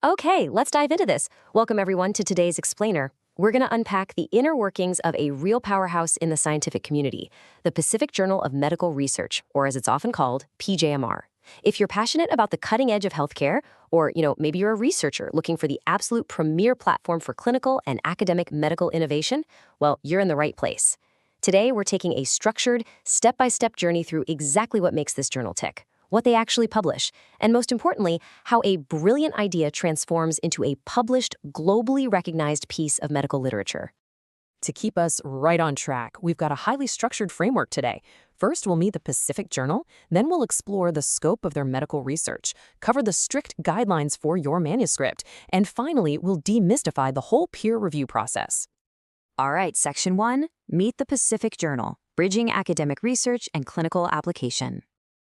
Okay, let's dive into this. Welcome, everyone, to today's Explainer. We're going to unpack the inner workings of a real powerhouse in the scientific community, the Pacific Journal of Medical Research, or as it's often called, PJMR. If you're passionate about the cutting edge of healthcare, or, maybe you're a researcher looking for the absolute premier platform for clinical and academic medical innovation, well, you're in the right place. Today, we're taking a structured, step-by-step journey through exactly what makes this journal tick, what they actually publish, and most importantly, how a brilliant idea transforms into a published, globally recognized piece of medical literature. To keep us right on track, we've got a highly structured framework today. First, we'll meet the Pacific Journal, then we'll explore the scope of their medical research, cover the strict guidelines for your manuscript, and finally, we'll demystify the whole peer review process. All right, Section 1, Meet the Pacific Journal, Bridging Academic Research and Clinical Application.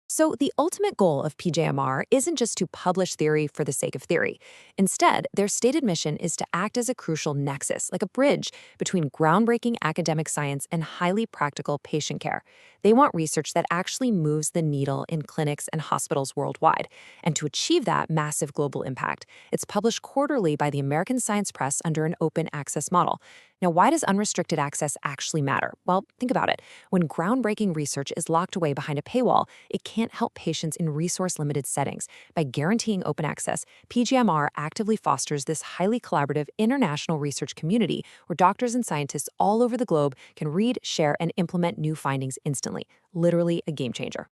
So the ultimate goal of PJMR isn't just to publish theory for the sake of theory. Instead, their stated mission is to act as a crucial nexus, like a bridge between groundbreaking academic science and highly practical patient care. They want research that actually moves the needle in clinics and hospitals worldwide. And to achieve that massive global impact, it's published quarterly by the American Science Press under an open access model. Now, why does unrestricted access actually matter? Well, think about it. When groundbreaking research is locked away behind a paywall, it can't help patients in resource-limited settings. By guaranteeing open access, PGMR actively fosters this highly collaborative international research community where doctors and scientists all over the globe can read, share, and implement new findings instantly. Literally a game changer.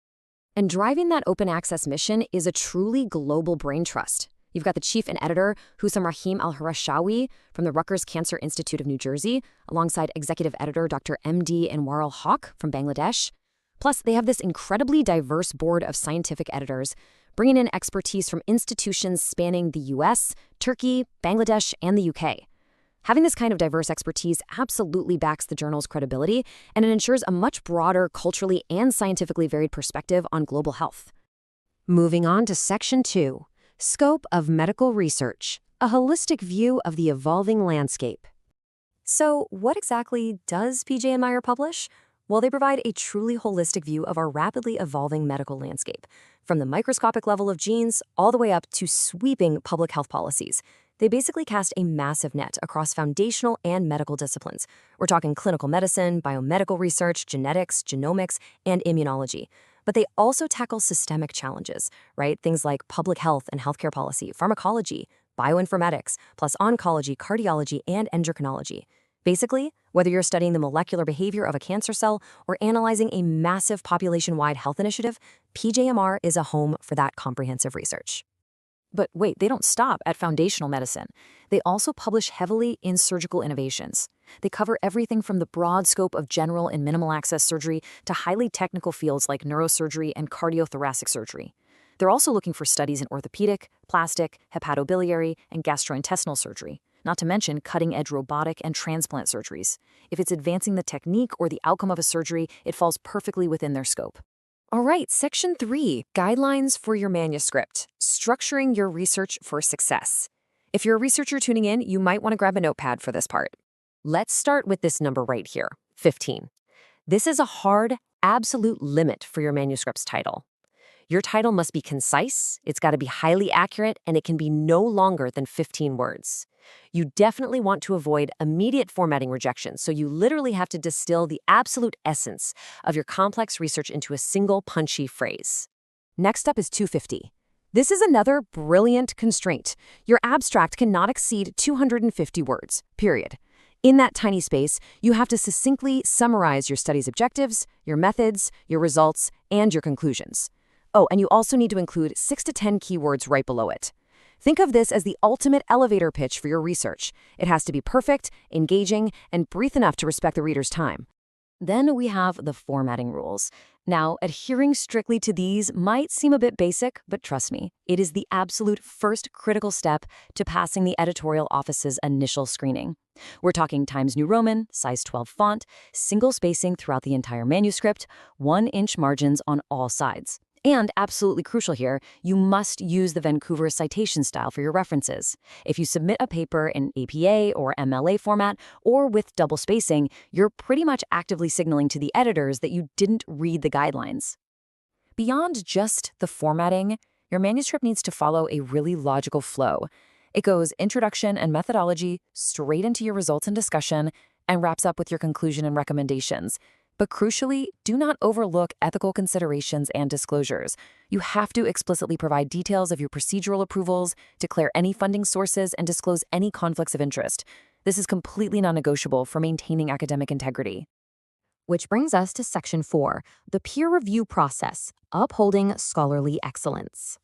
And driving that open access mission is a truly global brain trust. You've got the chief and editor, Hussam Rahim Al-Harashawi from the Rutgers Cancer Institute of New Jersey, alongside executive editor Dr. M.D. Anwar al-Haq from Bangladesh. Plus, they have this incredibly diverse board of scientific editors, bringing in expertise from institutions spanning the US, Turkey, Bangladesh, and the UK. Having this kind of diverse expertise absolutely backs the journal's credibility, and it ensures a much broader, culturally and scientifically varied perspective on global health. Moving on to Section 2. Scope of Medical Research, a holistic view of the evolving landscape. So, what exactly does PJMR publish? Well, they provide a truly holistic view of our rapidly evolving medical landscape, from the microscopic level of genes all the way up to sweeping public health policies. They basically cast a massive net across foundational and medical disciplines. We're talking clinical medicine, biomedical research, genetics, genomics, and immunology. But they also tackle systemic challenges, right? Things like public health and healthcare policy, pharmacology, bioinformatics, plus oncology, cardiology, and endocrinology. Basically, whether you're studying the molecular behavior of a cancer cell or analyzing a massive population-wide health initiative, PJMR is a home for that comprehensive research. But wait, they don't stop at foundational medicine. They also publish heavily in surgical innovations. They cover everything from the broad scope of general and minimal access surgery to highly technical fields like neurosurgery and cardiothoracic surgery. They're also looking for studies in orthopedic, plastic, hepatobiliary, and gastrointestinal surgery, not to mention cutting-edge robotic and transplant surgeries. If it's advancing the technique or the outcome of a surgery, it falls perfectly within their scope. All right, Section 3, Guidelines for your manuscript, structuring your research for success. If you're a researcher tuning in, you might want to grab a notepad for this part. Let's start with this number right here, 15. This is a hard, absolute limit for your manuscript's title. Your title must be concise, it's got to be highly accurate, and it can be no longer than 15 words. You definitely want to avoid immediate formatting rejection, so you literally have to distill the absolute essence of your complex research into a single punchy phrase. Next up is 250. This is another brilliant constraint. Your abstract cannot exceed 250 words, period. In that tiny space, you have to succinctly summarize your study's objectives, your methods, your results, and your conclusions. Oh, and you also need to include 6 to 10 keywords right below it. Think of this as the ultimate elevator pitch for your research. It has to be perfect, engaging, and brief enough to respect the reader's time. Then we have the formatting rules. Now, adhering strictly to these might seem a bit basic, but trust me, it is the absolute first critical step to passing the editorial office's initial screening. We're talking Times New Roman, size 12 font, single spacing throughout the entire manuscript, 1-inch margins on all sides. And absolutely crucial here, you must use the Vancouver citation style for your references. If you submit a paper in APA or MLA format or with double spacing, you're pretty much actively signaling to the editors that you didn't read the guidelines. Beyond just the formatting, your manuscript needs to follow a really logical flow. It goes introduction and methodology, straight into your results and discussion, and wraps up with your conclusion and recommendations. But crucially, do not overlook ethical considerations and disclosures. You have to explicitly provide details of your procedural approvals, declare any funding sources, and disclose any conflicts of interest. This is completely non-negotiable for maintaining academic integrity. Which brings us to Section 4, the peer review process, upholding scholarly excellence.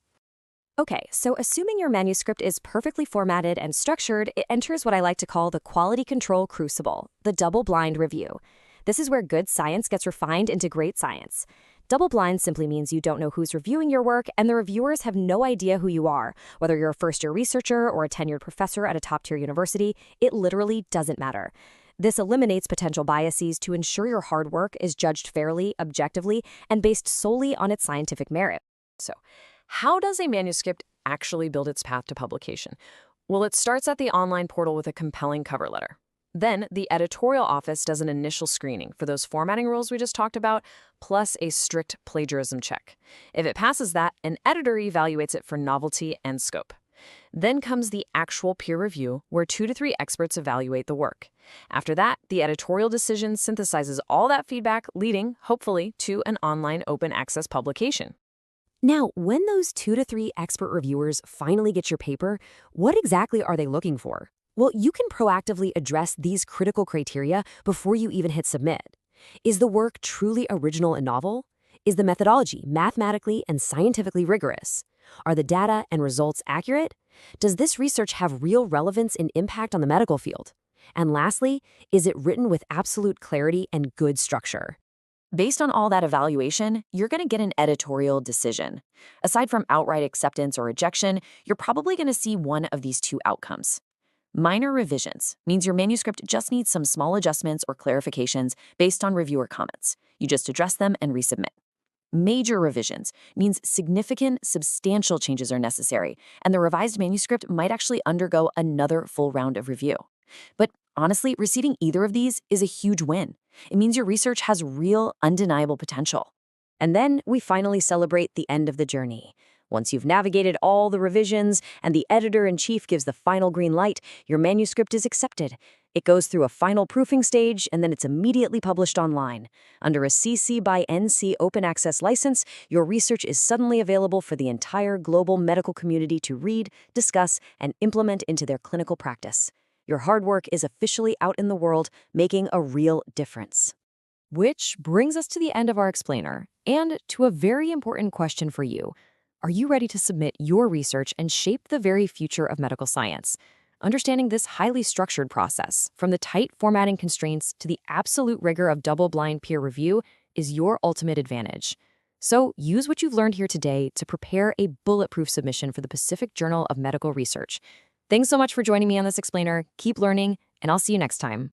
Okay, so assuming your manuscript is perfectly formatted and structured, it enters what I like to call the quality control crucible, the double-blind review. This is where good science gets refined into great science. Double-blind simply means you don't know who's reviewing your work, and the reviewers have no idea who you are. Whether you're a first-year researcher or a tenured professor at a top-tier university, it literally doesn't matter. This eliminates potential biases to ensure your hard work is judged fairly, objectively, and based solely on its scientific merit. So, how does a manuscript actually build its path to publication? Well, it starts at the online portal with a compelling cover letter. Then, the editorial office does an initial screening for those formatting rules we just talked about, plus a strict plagiarism check. If it passes that, an editor evaluates it for novelty and scope. Then comes the actual peer review, where 2 to 3 experts evaluate the work. After that, the editorial decision synthesizes all that feedback, leading, hopefully, to an online open access publication. Now, when those 2 to 3 expert reviewers finally get your paper, what exactly are they looking for? Well, you can proactively address these critical criteria before you even hit submit. Is the work truly original and novel? Is the methodology mathematically and scientifically rigorous? Are the data and results accurate? Does this research have real relevance and impact on the medical field? And lastly, is it written with absolute clarity and good structure? Based on all that evaluation, you're going to get an editorial decision. Aside from outright acceptance or rejection, you're probably going to see one of these 2 outcomes. Minor revisions means your manuscript just needs some small adjustments or clarifications based on reviewer comments. You just address them and resubmit. Major revisions means significant, substantial changes are necessary, and the revised manuscript might actually undergo another full round of review. But honestly, receiving either of these is a huge win. It means your research has real, undeniable potential. And then we finally celebrate the end of the journey. Once you've navigated all the revisions and the editor-in-chief gives the final green light, your manuscript is accepted. It goes through a final proofing stage, and then it's immediately published online. Under a CC by NC open access license, your research is suddenly available for the entire global medical community to read, discuss, and implement into their clinical practice. Your hard work is officially out in the world, making a real difference. Which brings us to the end of our explainer, and to a very important question for you. Are you ready to submit your research and shape the very future of medical science? Understanding this highly structured process, from the tight formatting constraints to the absolute rigor of double-blind peer review, is your ultimate advantage. So use what you've learned here today to prepare a bulletproof submission for the Pacific Journal of Medical Research. Thanks so much for joining me on this explainer. Keep learning, and I'll see you next time.